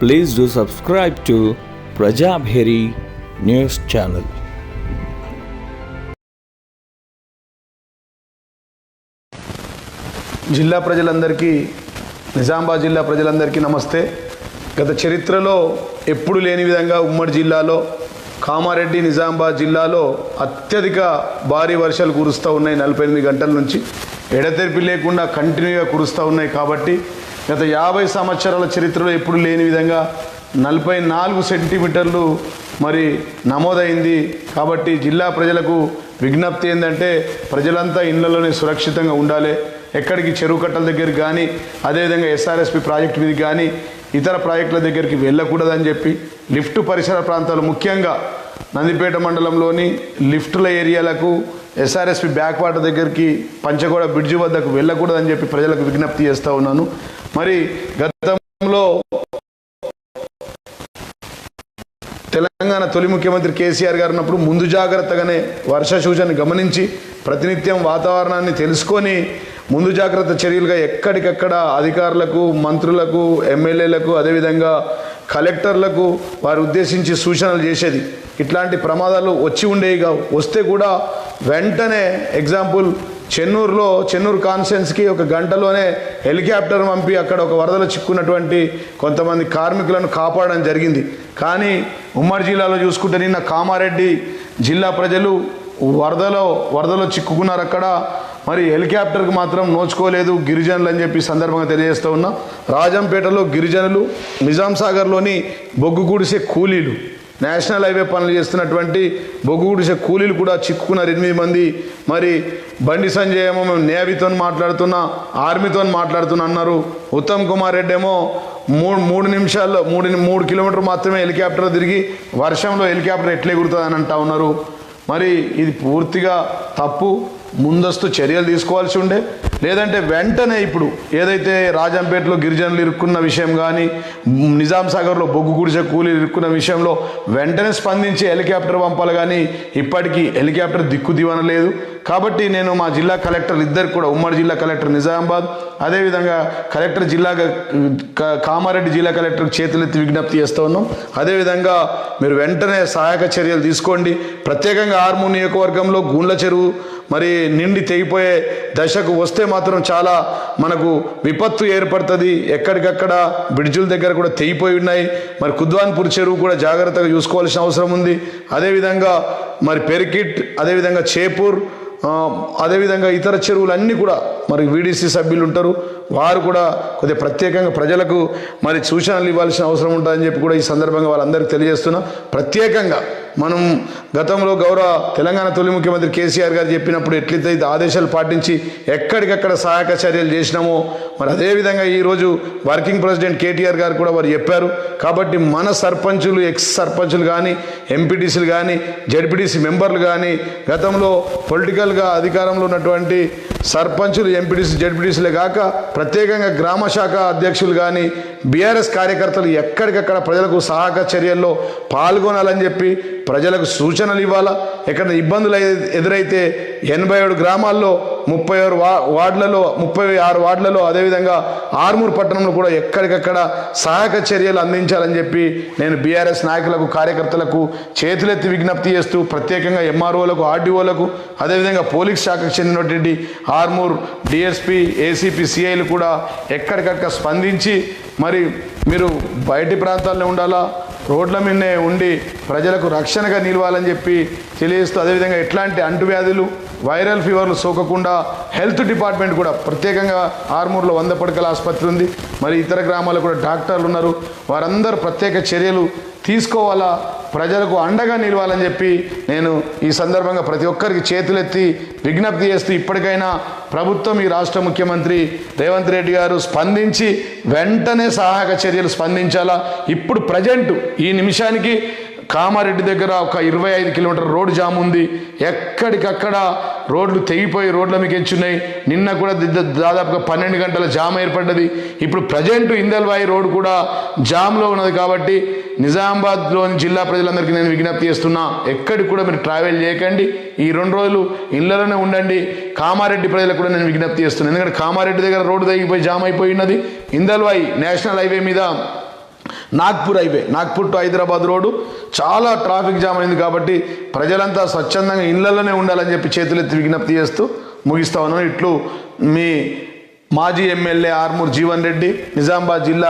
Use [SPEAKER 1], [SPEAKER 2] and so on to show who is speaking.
[SPEAKER 1] Please do subscribe to Prajabheri News Channel.
[SPEAKER 2] జిల్లా ప్రజలందరికీ నిజామాబాద్ జిల్లా ప్రజలందరికీ నమస్తే. గత చరిత్రలో ఎప్పుడు లేని విధంగా ఉమ్మడి జిల్లాలో కామారెడ్డి నిజామాబాద్ జిల్లాలో అత్యధిక భారీ వర్షాలు కురుస్తూ ఉన్నాయి. 48 గంటల నుంచి ఎడతెరిపి లేకుండా కంటిన్యూగా కురుస్తూ ఉన్నాయి. కాబట్టి గత 50 సంవత్సరాల చరిత్రలో ఎప్పుడు లేని విధంగా 44 సెంటీమీటర్లు మరి నమోదైంది. కాబట్టి జిల్లా ప్రజలకు విజ్ఞప్తి ఏంటంటే ప్రజలంతా ఇళ్లలోనే సురక్షితంగా ఉండాలి. ఎక్కడికి చెరువు కట్టల దగ్గరికి కానీ అదేవిధంగా ఎస్ఆర్ఎస్పి ప్రాజెక్టు మీదకి కానీ ఇతర ప్రాజెక్టుల దగ్గరికి వెళ్ళకూడదని చెప్పి లిఫ్ట్ పరిసర ప్రాంతాలు ముఖ్యంగా నందిపేట మండలంలోని లిఫ్టుల ఏరియాలకు ఎస్ఆర్ఎస్పి బ్యాక్ వాటర్ దగ్గరికి పంచగోడ బ్రిడ్జి వద్దకు వెళ్ళకూడదని చెప్పి ప్రజలకు విజ్ఞప్తి చేస్తూ ఉన్నాను. మరి గతంలో తెలంగాణ తొలి ముఖ్యమంత్రి కేసీఆర్ గారు ఉన్నప్పుడు ముందు జాగ్రత్తగానే వర్ష సూచనను గమనించి ప్రతినిత్యం వాతావరణాన్ని తెలుసుకొని ముందు జాగ్రత్త చర్యలుగా ఎక్కడికక్కడ అధికారులకు, మంత్రులకు, ఎమ్మెల్యేలకు, అదేవిధంగా కలెక్టర్లకు వారు ఉద్దేశించి సూచనలు చేసేది. ఇట్లాంటి ప్రమాదాలు వచ్చి ఉండేవి. వస్తే కూడా వెంటనే ఎగ్జాంపుల్ చెన్నూరు కాన్స్టిట్యున్సీకి ఒక గంటలోనే హెలికాప్టర్ పంపి అక్కడ ఒక వరదలో చిక్కున్నటువంటి కొంతమంది కార్మికులను కాపాడడం జరిగింది. కానీ ఉమ్మడి జిల్లాలో చూసుకుంటే నిన్న కామారెడ్డి జిల్లా ప్రజలు వరదలో చిక్కుకున్నారు. అక్కడ మరి హెలికాప్టర్కి మాత్రం నోచుకోలేదు గిరిజనులు అని చెప్పి సందర్భంగా తెలియజేస్తూ ఉన్నా. రాజంపేటలో గిరిజనులు, నిజాం సాగర్లోని బొగ్గు గుడిసే కూలీలు, నేషనల్ హైవే పనులు చేస్తున్నటువంటి బొగ్గు గుడిసే కూలీలు కూడా చిక్కుకున్నారు 8 మంది. మరి బండి సంజయ్ ఏమో మేము నేవీతో మాట్లాడుతున్నా, ఆర్మీతో మాట్లాడుతున్నా అన్నారు. ఉత్తమ్ కుమార్ రెడ్డి ఏమో 3 నిమిషాల్లో 3 కిలోమీటర్లు మాత్రమే హెలికాప్టర్ తిరిగి వర్షంలో హెలికాప్టర్ ఎట్లా ఎగురుతుందని అంటా ఉన్నారు. మరి ఇది పూర్తిగా తప్పు. ముందస్తు చర్యలు తీసుకోవాల్సి ఉండే, లేదంటే వెంటనే ఇప్పుడు ఏదైతే రాజంపేటలో గిరిజనులు ఇరుక్కున్న విషయం కానీ నిజాం సాగర్లో బొగ్గు గుడిసె కూలీలు ఇరుక్కున్న విషయంలో వెంటనే స్పందించి హెలికాప్టర్ పంపాలి. కానీ ఇప్పటికీ హెలికాప్టర్ దిక్కు దివన లేదు. కాబట్టి నేను మా జిల్లా కలెక్టర్లు ఇద్దరు కూడా, ఉమ్మడి జిల్లా కలెక్టర్ నిజామాబాద్, అదేవిధంగా కలెక్టర్ కామారెడ్డి జిల్లా కలెక్టర్కి చేతులెత్తి విజ్ఞప్తి చేస్తూ ఉన్నాం. అదేవిధంగా మీరు వెంటనే సహాయక చర్యలు తీసుకోండి. ప్రత్యేకంగా ఆర్మూర్ నియోజకవర్గంలో గుండ్ల చెరువు మరి నిండి తెగిపోయే దశకు వస్తే మాత్రం చాలా మనకు విపత్తు ఏర్పడుతుంది. ఎక్కడికక్కడ బ్రిడ్జుల దగ్గర కూడా తెగిపోయి ఉన్నాయి. మరి కుద్వాన్పూర్ చెరువు కూడా జాగ్రత్తగా చూసుకోవాల్సిన అవసరం ఉంది. అదేవిధంగా మరి పెరికిట్, అదేవిధంగా చేపూర్, అదేవిధంగా ఇతర చెరువులన్నీ కూడా మరి వీడీసీ సభ్యులు ఉంటారు, వారు కూడా కొద్దిగా ప్రత్యేకంగా ప్రజలకు మరి సూచనలు ఇవ్వాల్సిన అవసరం ఉంటుందని చెప్పి కూడా ఈ సందర్భంగా వాళ్ళందరికీ తెలియజేస్తున్నా. ప్రత్యేకంగా మనం గతంలో గౌరవ తెలంగాణ తొలి ముఖ్యమంత్రి కేసీఆర్ గారు చెప్పినప్పుడు ఎట్లయితే ఆదేశాలు పాటించి ఎక్కడికక్కడ సహాయక చర్యలు చేసినామో మరి అదేవిధంగా ఈరోజు వర్కింగ్ ప్రెసిడెంట్ కేటీఆర్ గారు కూడా వారు చెప్పారు. కాబట్టి మన సర్పంచులు, ఎక్స్ సర్పంచులు కానీ, ఎంపీటీసీలు కానీ, జడ్పీటీసీ మెంబర్లు కానీ, గతంలో పొలిటికల్గా అధికారంలో ఉన్నటువంటి సర్పంచులు, ఎంపీటీసీ, జడ్పీటీసీలే కాక ప్రత్యేకంగా గ్రామ శాఖ అధ్యక్షులు కానీ, బీఆర్ఎస్ కార్యకర్తలు ఎక్కడికక్కడ ప్రజలకు సహాయక చర్యల్లో పాల్గొనాలని చెప్పి ప్రజలకు సూచనలు ఇవ్వాలా. ఎక్కడ ఇబ్బందులు ఎదురైతే 87 గ్రామాల్లో 36 వార్డులలో అదేవిధంగా ఆర్మూర్ పట్టణంలో కూడా ఎక్కడికక్కడ సహాయక చర్యలు అందించాలని చెప్పి నేను బీఆర్ఎస్ నాయకులకు, కార్యకర్తలకు చేతులెత్తి విజ్ఞప్తి చేస్తూ ప్రత్యేకంగా ఎంఆర్ఓలకు, ఆర్డీఓలకు, అదేవిధంగా పోలీస్ శాఖకు చెందినటువంటి ఆర్మూర్ డిఎస్పీ, ఏసీపీ, సిఐలు కూడా ఎక్కడికక్కడ స్పందించి మరి మీరు బయటి ప్రాంతాల్లో ఉండాలా, రోడ్ల మీదనే ఉండి ప్రజలకు రక్షణగా నిలవాలని చెప్పి తెలియజేస్తూ, అదేవిధంగా ఎట్లాంటి అంటువ్యాధులు, వైరల్ ఫీవర్లు సోకకుండా హెల్త్ డిపార్ట్మెంట్ కూడా ప్రత్యేకంగా ఆర్మూర్లో 100 పడకల ఆసుపత్రి ఉంది. మరి ఇతర గ్రామాల్లో కూడా డాక్టర్లు ఉన్నారు. వారందరూ ప్రత్యేక చర్యలు తీసుకోవాలా, ప్రజలకు అండగా నిలవాలని చెప్పి నేను ఈ సందర్భంగా ప్రతి ఒక్కరికి చేతులెత్తి విజ్ఞప్తి చేస్తూ ఇప్పటికైనా ప్రభుత్వం, ఈ రాష్ట్ర ముఖ్యమంత్రి రేవంత్ రెడ్డి గారు స్పందించి వెంటనే సహాయక చర్యలు స్పందించాలా. ఇప్పుడు ప్రజెంట్ ఈ నిమిషానికి కామారెడ్డి దగ్గర ఒక 25 కిలోమీటర్ రోడ్డు జామ్ ఉంది. ఎక్కడికక్కడ రోడ్లు తెగిపోయి రోడ్ల మీకు ఎంచున్నాయి. నిన్న కూడా దాదాపుగా 12 గంటల జామ్ ఏర్పడ్డది. ఇప్పుడు ప్రజెంట్ ఇందల్వాయి రోడ్డు కూడా జామ్లో ఉన్నది. కాబట్టి నిజామాబాద్లోని జిల్లా ప్రజలందరికీ నేను విజ్ఞప్తి చేస్తున్నా, ఎక్కడికి కూడా మీరు ట్రావెల్ చేయకండి. ఈ 2 రోజులు ఇళ్లలోనే ఉండండి. కామారెడ్డి ప్రజలకు కూడా నేను విజ్ఞప్తి చేస్తున్నాను. ఎందుకంటే కామారెడ్డి దగ్గర రోడ్డు తెగిపోయి జామ్ అయిపోయి ఉన్నది. ఇందల్వాయి నేషనల్ హైవే మీద Nagpur highway, Nagpur to Hyderabad road చాలా ట్రాఫిక్ జామ్ అయింది. కాబట్టి ప్రజలంతా స్వచ్ఛందంగా ఇళ్లలోనే ఉండాలని చెప్పి చేతులెత్తి విజ్ఞప్తి చేస్తూ ముగిస్తా ఉన్నాను. ఇట్లు మీ మాజీ ఎమ్మెల్యే ఆర్మూర్ జీవన్ రెడ్డి, నిజామాబాద్ జిల్లా